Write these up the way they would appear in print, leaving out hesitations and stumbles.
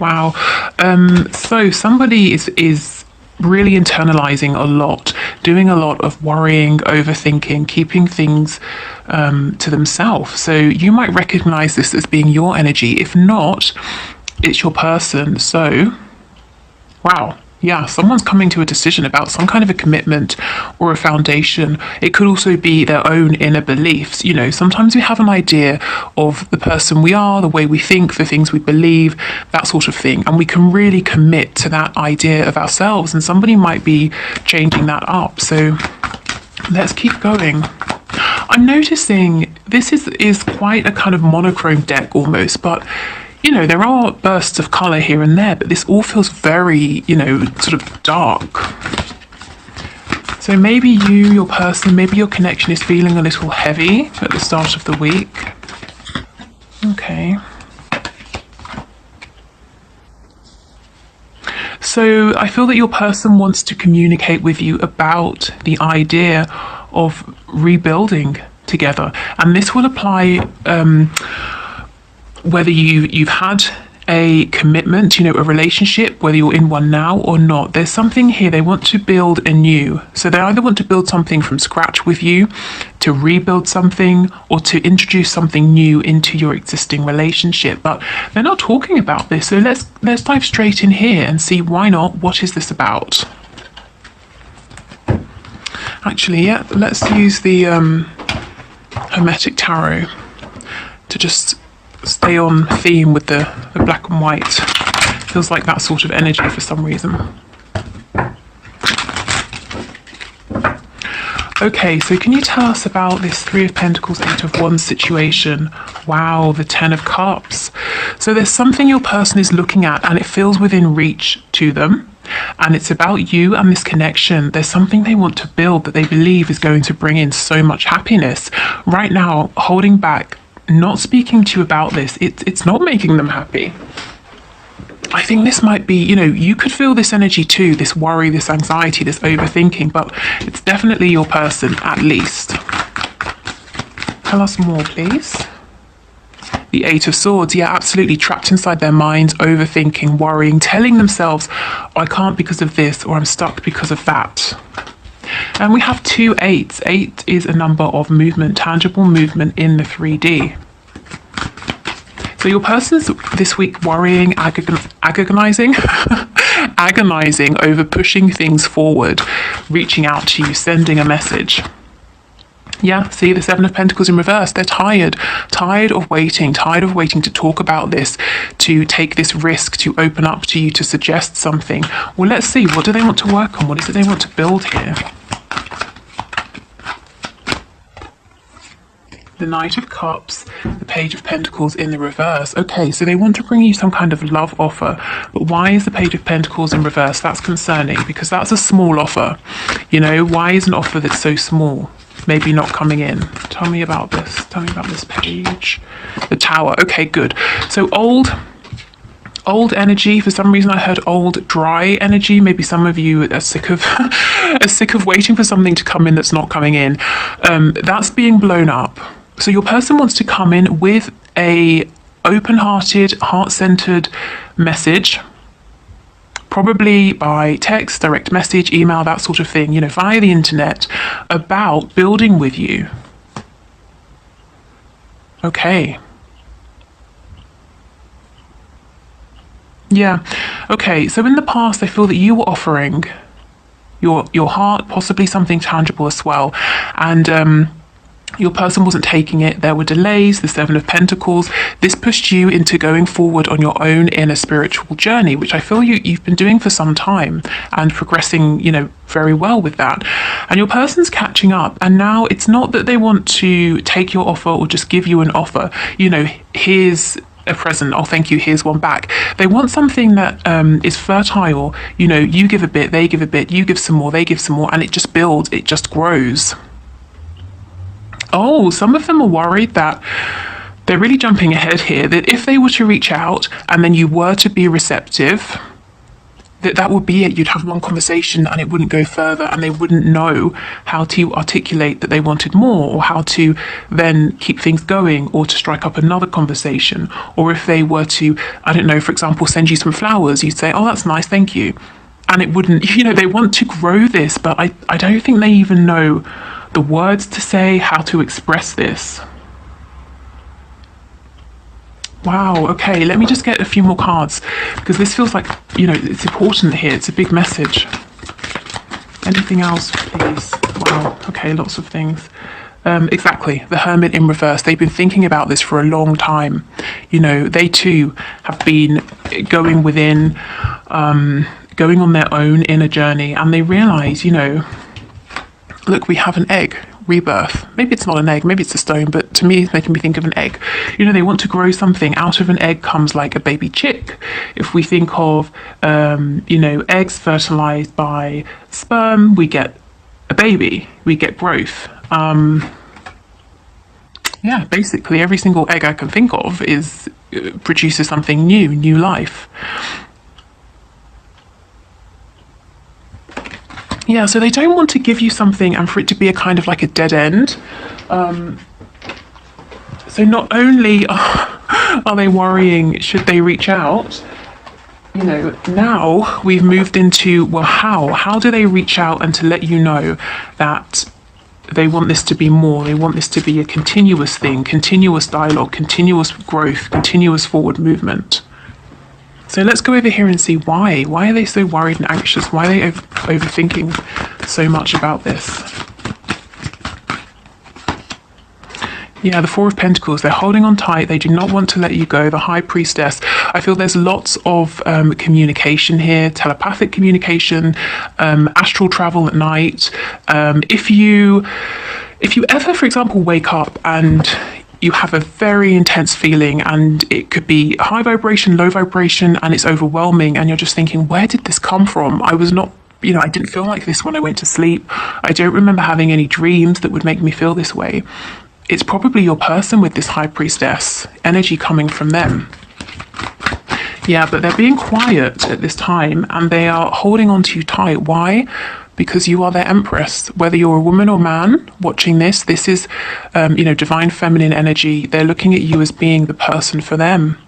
Wow. So somebody is really internalizing a lot, doing a lot of worrying, overthinking, keeping things to themselves. So you might recognize this as being your energy. If not, it's your person. So, wow. Yeah, someone's coming to a decision about some kind of a commitment or a foundation. It could also be their own inner beliefs. You know, sometimes we have an idea of the person we are, the way we think, the things we believe, that sort of thing. And we can really commit to that idea of ourselves. And somebody might be changing that up. So let's keep going. I'm noticing this is quite a kind of monochrome deck almost, but you know, there are bursts of colour here and there, but this all feels very, you know, sort of dark. So maybe you, your person, maybe your connection is feeling a little heavy at the start of the week. Okay. So I feel that your person wants to communicate with you about the idea of rebuilding together. And this will apply whether you've had a commitment, you know, a relationship, whether you're in one now or not. There's something here they want to build anew. So they either want to build something from scratch with you, to rebuild something, or to introduce something new into your existing relationship. But they're not talking about this. So let's dive straight in here and see why not. What is this about? Actually, yeah, let's use the Hermetic Tarot to just stay on theme with the black and white. Feels like that sort of energy for some reason. Okay, so can you tell us about this Three of Pentacles, Eight of Wands situation? Wow, the Ten of Cups. So there's something your person is looking at and it feels within reach to them. And it's about you and this connection. There's something they want to build that they believe is going to bring in so much happiness. Right now, holding back, not speaking to you about this, it's not making them happy. I think this might be, you know, you could feel this energy too, this worry, this anxiety, this overthinking, but it's definitely your person, at least. Tell us more, please. The Eight of Swords, yeah, absolutely trapped inside their minds, overthinking, worrying, telling themselves, oh, I can't because of this, or I'm stuck because of that. And we have two eights. 8 is a number of movement, tangible movement in the 3D. So your person's this week worrying, agonizing, agonizing over pushing things forward, reaching out to you, sending a message. Yeah, see the Seven of Pentacles in reverse. They're tired of waiting to talk about this, to take this risk, to open up to you, to suggest something. Well, let's see, what do they want to work on? What is it they want to build here? The Knight of Cups, the Page of Pentacles in the reverse. Okay, so they want to bring you some kind of love offer. But why is the Page of Pentacles in reverse? That's concerning because that's a small offer. You know, why is an offer that's so small maybe not coming in? Tell me about this. Tell me about this page. The Tower. Okay, good. So old energy. For some reason I heard old dry energy. Maybe some of you are sick of are sick of waiting for something to come in that's not coming in. That's being blown up. So your person wants to come in with a open-hearted, heart-centered message, probably by text, direct message, email, that sort of thing, you know, via the internet, about building with you. Okay. Yeah. Okay, so in the past I feel that you were offering your heart, possibly something tangible as well, and your person wasn't taking it. There were delays, the Seven of Pentacles. This pushed you into going forward on your own inner spiritual journey, which I feel you've been doing for some time and progressing, you know, very well with that. And your person's catching up. And now it's not that they want to take your offer or just give you an offer. You know, here's a present, oh thank you, here's one back. They want something that is fertile. You know, you give a bit, they give a bit, you give some more, they give some more, and it just builds, it just grows. Oh, some of them are worried that they're really jumping ahead here, that if they were to reach out and then you were to be receptive, that would be it. You'd have one conversation and it wouldn't go further, and they wouldn't know how to articulate that they wanted more, or how to then keep things going, or to strike up another conversation. Or if they were to, I don't know, for example, send you some flowers, you'd say, oh, that's nice, thank you. And it wouldn't, they want to grow this, but I don't think they even know the words to say, how to express this. Wow, okay, let me just get a few more cards, because this feels like, it's important here. It's a big message. Anything else, please? Wow, okay, lots of things. Exactly, the Hermit in reverse. They've been thinking about this for a long time. They too have been going within, going on their own inner journey, and they realize, look, we have an egg. Rebirth. Maybe it's not an egg, maybe it's a stone, but to me it's making me think of an egg. They want to grow something. Out of an egg comes like a baby chick. If we think of eggs fertilized by sperm, we get a baby, we get growth. Yeah, basically every single egg I can think of produces something new life. Yeah, so they don't want to give you something and for it to be a kind of like a dead end. So not only are they worrying, should they reach out? Now we've moved into, well, how do they reach out and to let you know that they want this to be more, they want this to be a continuous thing, continuous dialogue, continuous growth, continuous forward movement. So let's go over here and see why. Why are they so worried and anxious? Why are they overthinking so much about this? Yeah, the Four of Pentacles. They're holding on tight. They do not want to let you go. The High Priestess. I feel there's lots of communication here, telepathic communication, astral travel at night. If you ever, for example, wake up and you have a very intense feeling, and it could be high vibration, low vibration, and it's overwhelming, and you're just thinking, where did this come from? I was not, I didn't feel like this when I went to sleep. I don't remember having any dreams that would make me feel this way. It's probably your person with this High Priestess energy coming from them. Yeah, but they're being quiet at this time, and they are holding on to you tight. Why? Because you are their Empress. Whether you're a woman or man watching this is, divine feminine energy. They're looking at you as being the person for them.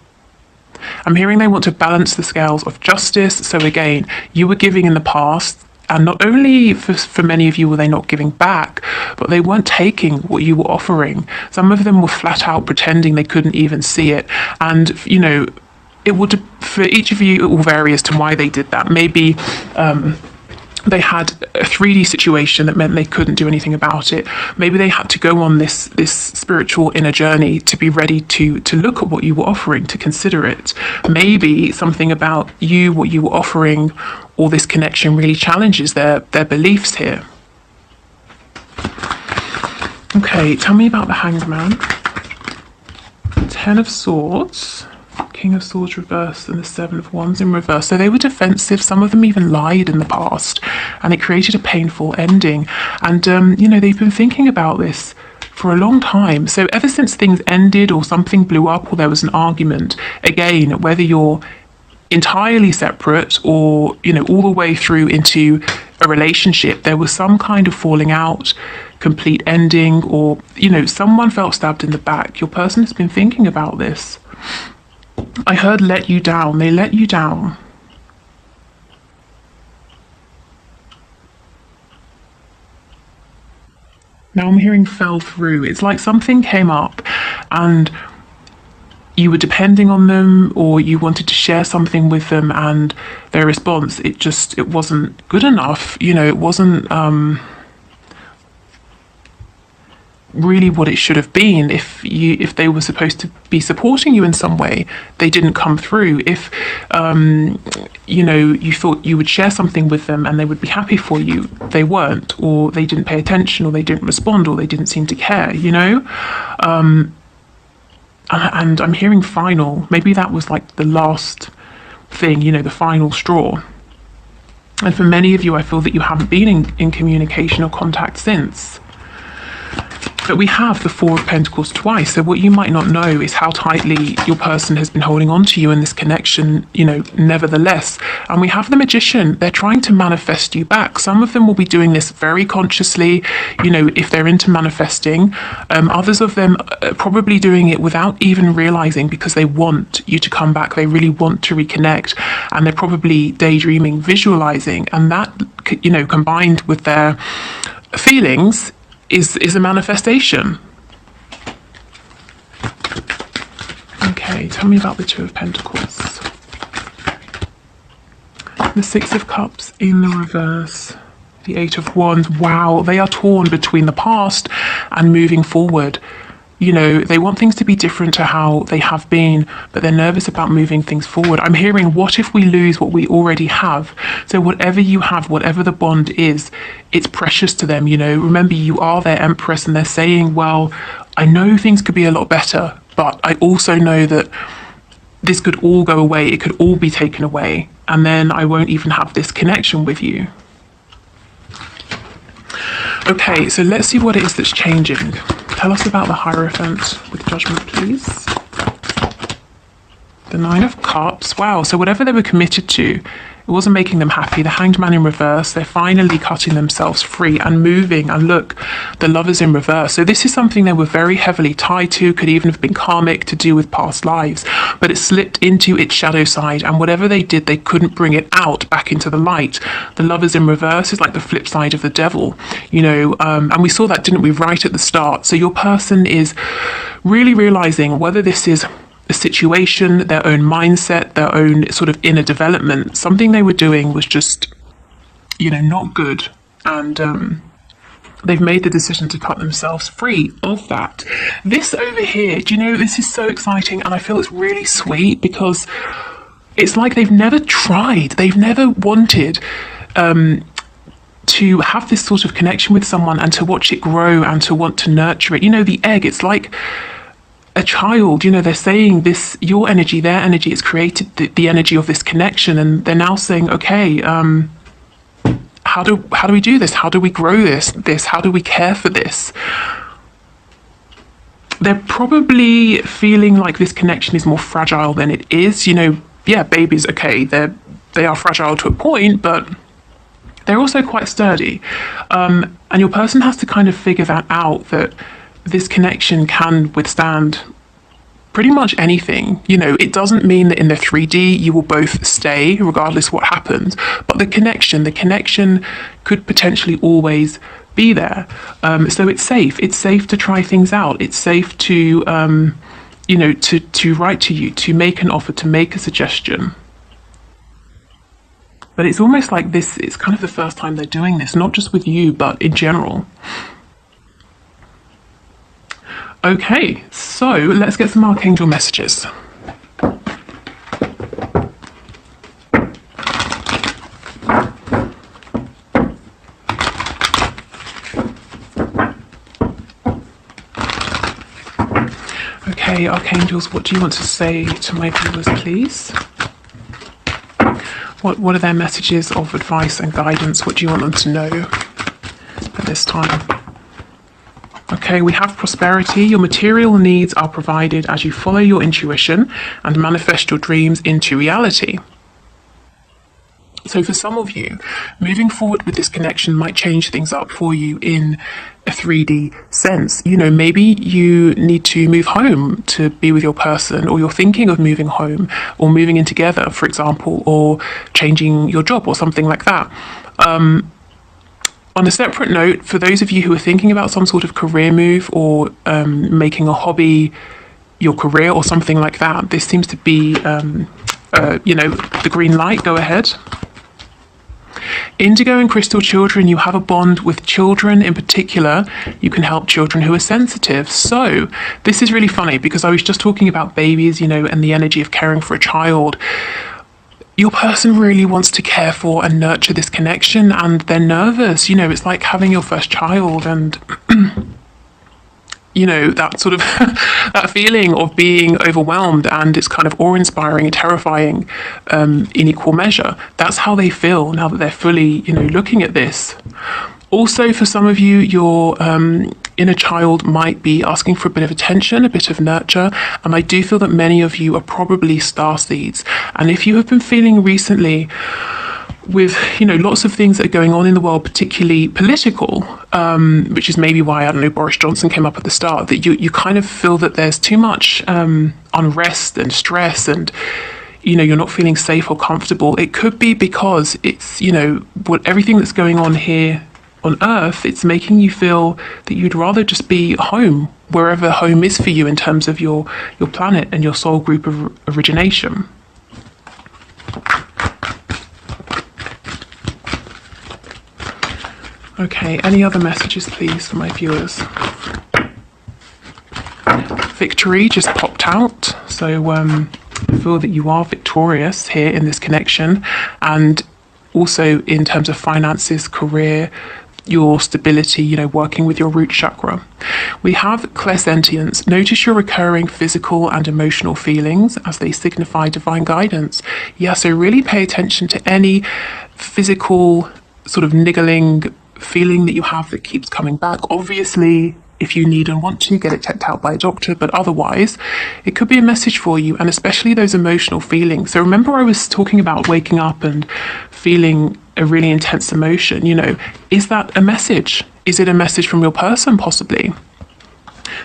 I'm hearing they want to balance the scales of justice. So again, you were giving in the past, and not only for many of you were they not giving back, but they weren't taking what you were offering. Some of them were flat out pretending they couldn't even see it. And, it would, for each of you, it will vary as to why they did that. Maybe they had a 3D situation that meant they couldn't do anything about it. Maybe they had to go on this spiritual inner journey to be ready to look at what you were offering, to consider it. Maybe something about you, what you were offering, or this connection really challenges their beliefs here. Okay, tell me about the Hanged Man. Ten of Swords. King of Swords reversed, and the Seven of Wands in reverse. So they were defensive. Some of them even lied in the past, and it created a painful ending. And they've been thinking about this for a long time. So ever since things ended, or something blew up, or there was an argument, again, whether you're entirely separate or all the way through into a relationship, there was some kind of falling out, complete ending, or someone felt stabbed in the back. Your person has been thinking about this. I heard let you down. They let you down. Now I'm hearing fell through. It's like something came up and you were depending on them, or you wanted to share something with them, and their response, it wasn't good enough. It wasn't really what it should have been. If they were supposed to be supporting you in some way, they didn't come through. If you thought you would share something with them and they would be happy for you, they weren't, or they didn't pay attention, or they didn't respond, or they didn't seem to care. And I'm hearing final. Maybe that was like the last thing, the final straw. And for many of you, I feel that you haven't been in communication or contact since. But we have the Four of Pentacles twice. So what you might not know is how tightly your person has been holding on to you in this connection, you know, nevertheless. And we have the Magician. They're trying to manifest you back. Some of them will be doing this very consciously, you know, if they're into manifesting. Others of them are probably doing it without even realizing, because they want you to come back. They really want to reconnect. And they're probably daydreaming, visualizing. And that, you know, combined with their feelings is a manifestation. Okay, tell me about the Two of Pentacles. The Six of Cups in the reverse. The Eight of Wands. Wow, they are torn between the past and moving forward. You know, they want things to be different to how they have been, but they're nervous about moving things forward. I'm hearing, what if we lose what we already have? So whatever you have, whatever the bond is, it's precious to them. You know, remember, you are their Empress, and they're saying, well, I know things could be a lot better, but I also know that this could all go away. It could all be taken away. And then I won't even have this connection with you. Okay, so let's see what it is that's changing. Tell us about the Hierophant with Judgment, please. The Nine of Cups. Wow, so whatever they were committed to, it wasn't making them happy. The Hanged Man in reverse. They're finally cutting themselves free and moving. And look, the Lovers in reverse. So this is something they were very heavily tied to, could even have been karmic, to do with past lives. But it slipped into its shadow side. And whatever they did, they couldn't bring it out back into the light. The Lovers in reverse is like the flip side of the devil, you know. And we saw that, didn't we, right at the start. So your person is really realizing whether this is a situation, their own mindset, their own sort of inner development. Something they were doing was just, you know, not good. And they've made the decision to cut themselves free of that. This over here, do you know, this is so exciting, and I feel it's really sweet, because it's like they've never tried, they've never wanted to have this sort of connection with someone and to watch it grow and to want to nurture it. You know, the egg, it's like a child, you know, they're saying this, your energy, their energy, has created the energy of this connection, and they're now saying, okay, how do we do this? How do we grow this? How do we care for this? They're probably feeling like this connection is more fragile than it is. You know, yeah, babies, okay, they are fragile to a point, but they're also quite sturdy. And your person has to kind of figure that out, that this connection can withstand pretty much anything. You know, it doesn't mean that in the 3D you will both stay regardless what happens, but the connection could potentially always be there. So it's safe. It's safe to try things out. It's safe to, you know, to write to you, to make an offer, to make a suggestion. But it's almost like this, it's kind of the first time they're doing this, not just with you, but in general. Okay, so let's get some archangel messages. Okay, archangels, what do you want to say to my viewers, please? What are their messages of advice and guidance? What do you want them to know at this time? Okay, we have prosperity. Your material needs are provided as you follow your intuition and manifest your dreams into reality. So for some of you, moving forward with this connection might change things up for you in a 3D sense. You know, maybe you need to move home to be with your person, or you're thinking of moving home or moving in together, for example, or changing your job or something like that. On a separate note, for those of you who are thinking about some sort of career move, or making a hobby your career or something like that, this seems to be, you know, the green light. Go ahead. Indigo and crystal children, you have a bond with children in particular. You can help children who are sensitive. So this is really funny, because I was just talking about babies, you know, and the energy of caring for a child. Your person really wants to care for and nurture this connection, and they're nervous. You know, it's like having your first child, and you know, that sort of that feeling of being overwhelmed, and it's kind of awe-inspiring and terrifying in equal measure. That's how they feel now that they're fully, you know, looking at this. Also, for some of you, your inner child might be asking for a bit of attention, a bit of nurture. And I do feel that many of you are probably star seeds. And if you have been feeling recently with, lots of things that are going on in the world, particularly political, which is maybe why, I don't know, Boris Johnson came up at the start, that you kind of feel that there's too much unrest and stress, and you're not feeling safe or comfortable. It could be because it's, everything that's going on here on Earth, it's making you feel that you'd rather just be home, wherever home is for you in terms of your planet and your soul group of origination. Okay, any other messages, please, for my viewers? Victory just popped out, so I feel that you are victorious here in this connection, and also in terms of finances, career, your stability, working with your root chakra. We have clairsentience. Notice your recurring physical and emotional feelings as they signify divine guidance. Yeah, so really pay attention to any physical sort of niggling feeling that you have that keeps coming back. Obviously, if you need and want to, get it checked out by a doctor, but otherwise it could be a message for you, and especially those emotional feelings. So remember, I was talking about waking up and feeling a really intense emotion. Is that a message? Is it a message from your person, possibly?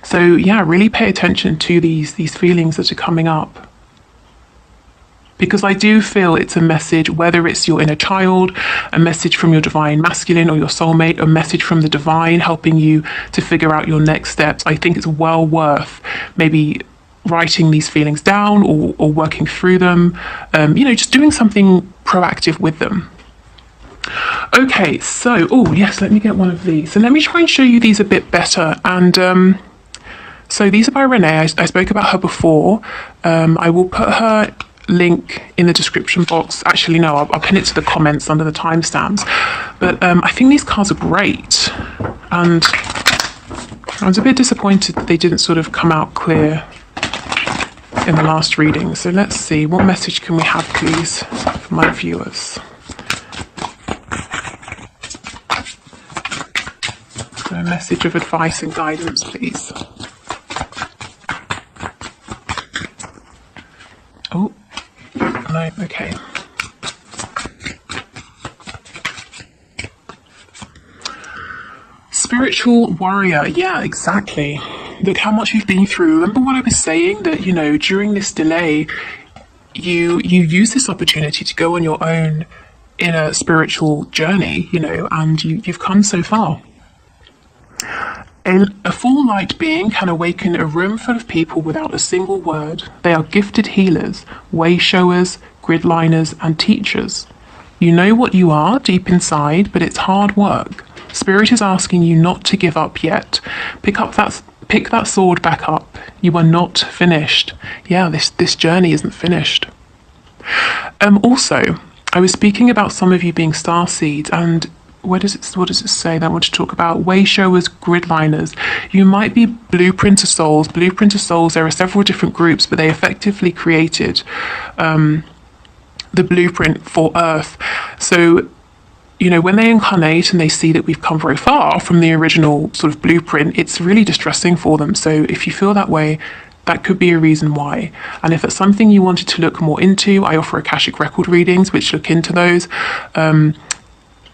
So yeah, really pay attention to these feelings that are coming up, because I do feel it's a message, whether it's your inner child, a message from your divine masculine or your soulmate, a message from the divine helping you to figure out your next steps. I think it's well worth maybe writing these feelings down or working through them, just doing something proactive with them. Okay, so, oh yes, let me get one of these. So let me try and show you these a bit better. And so these are by Renee. I spoke about her before. I will put her link in the description box. Actually, no, I'll pin it to the comments under the timestamps. But I think these cards are great. And I was a bit disappointed that they didn't sort of come out clear in the last reading. So let's see, what message can we have, please, for my viewers? So a message of advice and guidance, please. Oh, no, okay. Spiritual warrior, yeah, exactly. Look how much you've been through. Remember what I was saying, that, during this delay, you use this opportunity to go on your own inner spiritual journey, and you've come so far. A full light being can awaken a room full of people without a single word. They are gifted healers, way showers, grid liners, and teachers. You know what you are deep inside, but it's hard work. Spirit is asking you not to give up yet. Pick that sword back up. You are not finished. Yeah, this journey isn't finished. Also, I was speaking about some of you being star seeds, and what does it say that I want to talk about? Way showers, grid liners. You might be blueprinter souls. Blueprinter souls, there are several different groups, but they effectively created the blueprint for Earth. So, when they incarnate and they see that we've come very far from the original sort of blueprint, it's really distressing for them. So if you feel that way, that could be a reason why. And if it's something you wanted to look more into, I offer Akashic record readings, which look into those.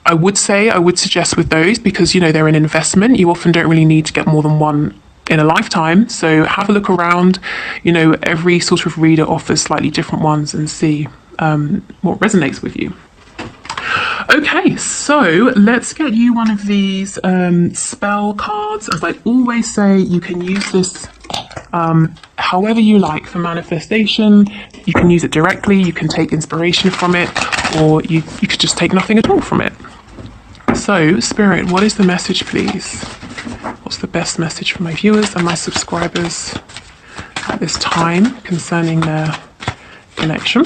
I would suggest with those, because, they're an investment. You often don't really need to get more than one in a lifetime. So have a look around. Every sort of reader offers slightly different ones, and see what resonates with you. Okay, so let's get you one of these spell cards. As I always say, you can use this however you like for manifestation. You can use it directly, you can take inspiration from it, or you could just take nothing at all from it. So, Spirit, what is the message, please? What's the best message for my viewers and my subscribers at this time concerning their connection?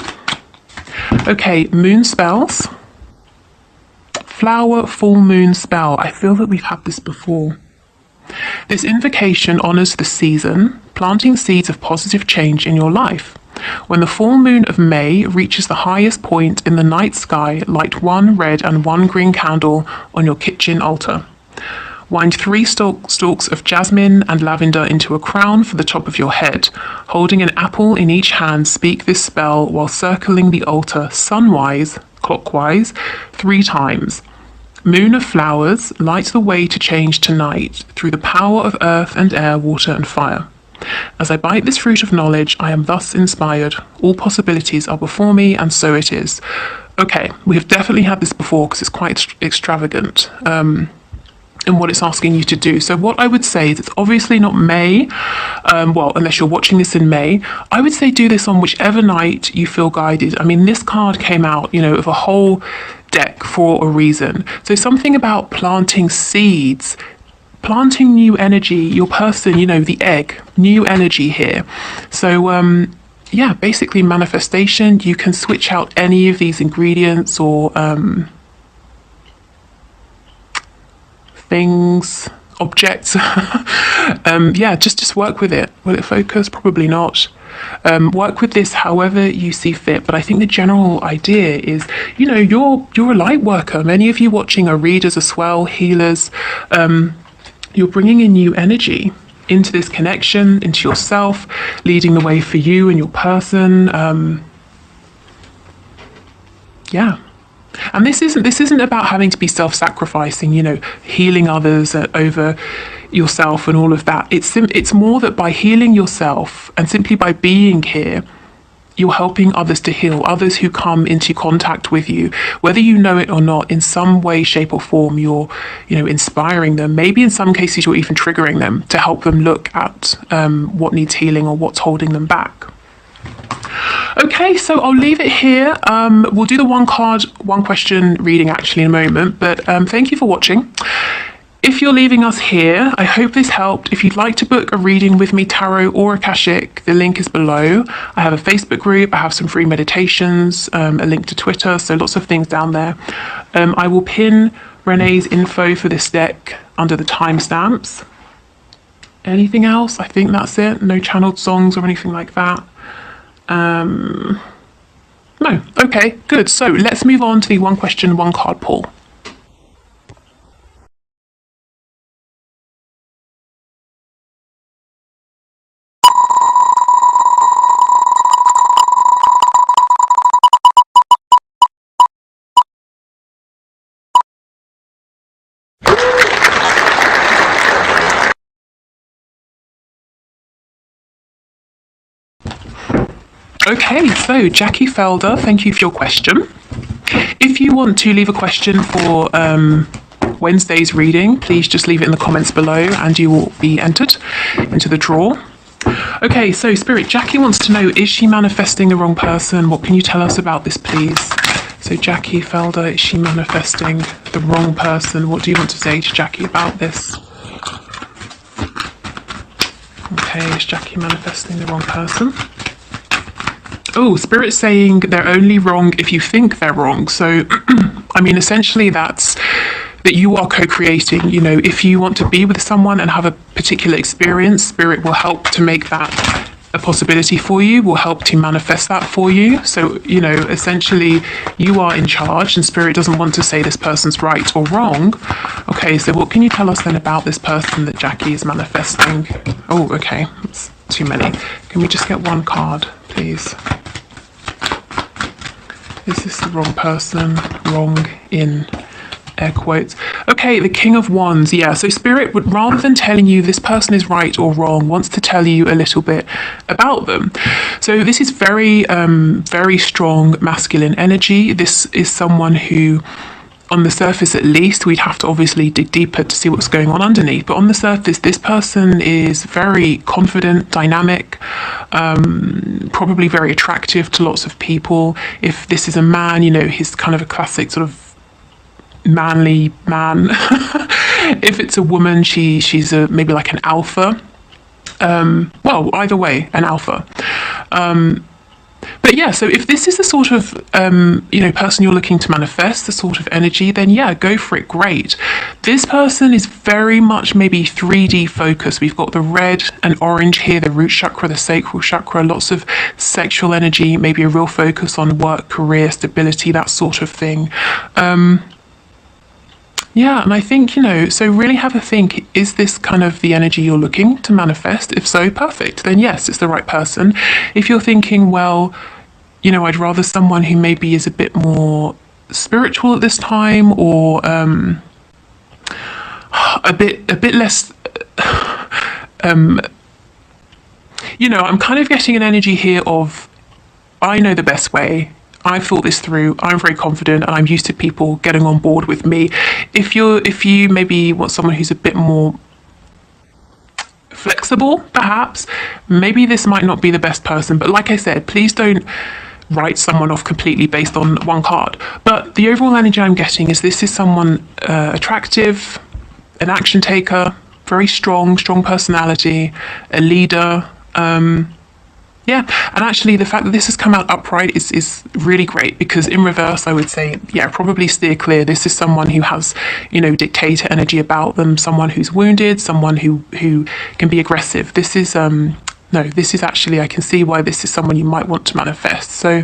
Okay, moon spells. Flower full moon spell. I feel that we've had this before. This invocation honors the season, planting seeds of positive change in your life. When the full moon of May reaches the highest point in the night sky, light one red and one green candle on your kitchen altar. Wind 3 stalks of jasmine and lavender into a crown for the top of your head. Holding an apple in each hand, speak this spell while circling the altar sunwise, clockwise, 3 times. Moon of flowers, light the way to change tonight through the power of earth and air, water and fire. As I bite this fruit of knowledge, I am thus inspired. All possibilities are before me, and so it is. Okay, we have definitely had this before because it's quite extravagant in what it's asking you to do. So what I would say is it's obviously not May, well, unless you're watching this in May. I would say do this on whichever night you feel guided. I mean, this card came out, you know, of a whole deck for a reason. So something about planting seeds, planting new energy, your person, you know, the egg, new energy here. So yeah, basically manifestation. You can switch out any of these ingredients or things, objects. Yeah, just work with it. Will it focus? Probably not. Work with this however you see fit, but I think the general idea is, you know, you're a light worker. Many of you watching are readers as well, healers. You're bringing in new energy into this connection, into yourself, leading the way for you and your person. Yeah. And this isn't about having to be self-sacrificing, you know, healing others over yourself and all of that. It's more that by healing yourself and simply by being here, you're helping others to heal, others who come into contact with you, whether you know it or not, in some way, shape or form, you're, you know, inspiring them. Maybe in some cases you're even triggering them to help them look at what needs healing or what's holding them back. Okay, so I'll leave it here. We'll do the one card, one question reading actually in a moment, but thank you for watching. If you're leaving us here, I hope this helped. If you'd like to book a reading with me, tarot or Akashic, the link is below. I have a Facebook group, I have some free meditations, a link to Twitter, so lots of things down there. I will pin Renee's info for this deck under the timestamps. Anything else? I think that's it. No channeled songs or anything like that. No. Okay, good. So let's move on to the one question, one card pull. Okay, so Jackie Felder, thank you for your question. If you want to leave a question for Wednesday's reading, please just leave it in the comments below and you will be entered into the draw. Okay, so Spirit, Jackie wants to know, is she manifesting the wrong person? What can you tell us about this, please? So Jackie Felder, is she manifesting the wrong person? What do you want to say to Jackie about this? Okay, is Jackie manifesting the wrong person? Oh, Spirit's saying they're only wrong if you think they're wrong. So, I mean, essentially that's that you are co-creating. You know, if you want to be with someone and have a particular experience, Spirit will help to make that a possibility for you, will help to manifest that for you. So, you know, essentially you are in charge and Spirit doesn't want to say this person's right or wrong. Okay, so what can you tell us then about this person that Jackie is manifesting? Oh, okay, that's too many. Can we just get one card, please? Is this the wrong person? Wrong in air quotes. Okay, the King of Wands. Yeah, so Spirit would, rather than telling you this person is right or wrong, wants to tell you a little bit about them. So this is very, very strong masculine energy. This is someone who, on the surface at least, we'd have to obviously dig deeper to see what's going on underneath. But on the surface, this person is very confident, dynamic, probably very attractive to lots of people. If this is a man, you know, he's kind of a classic sort of manly man. If it's a woman, she's maybe like an alpha. Well, either way, an alpha. But yeah, so if this is the sort of, you know, person you're looking to manifest, the sort of energy, then yeah, go for it, great. This person is very much maybe 3D focused. We've got the red and orange here, the root chakra, the sacral chakra, lots of sexual energy, maybe a real focus on work, career, stability, that sort of thing. Yeah, and I think, so really have a think, is this kind of the energy you're looking to manifest? If so, perfect. Then yes, it's the right person. If you're thinking, well, I'd rather someone who maybe is a bit more spiritual at this time, or a bit less I'm kind of getting an energy here of, I know the best way. I've thought this through. I'm very confident, and I'm used to people getting on board with me. If you maybe want someone who's a bit more flexible, perhaps, maybe this might not be the best person. But like I said, please don't write someone off completely based on one card. But the overall energy I'm getting is this is someone attractive, an action taker, very strong personality, a leader. Yeah, and actually the fact that this has come out upright is really great, because in reverse I would say, yeah, probably steer clear. This is someone who has, dictator energy about them, someone who's wounded, someone who can be aggressive. This is no, this is actually, I can see why this is someone you might want to manifest. So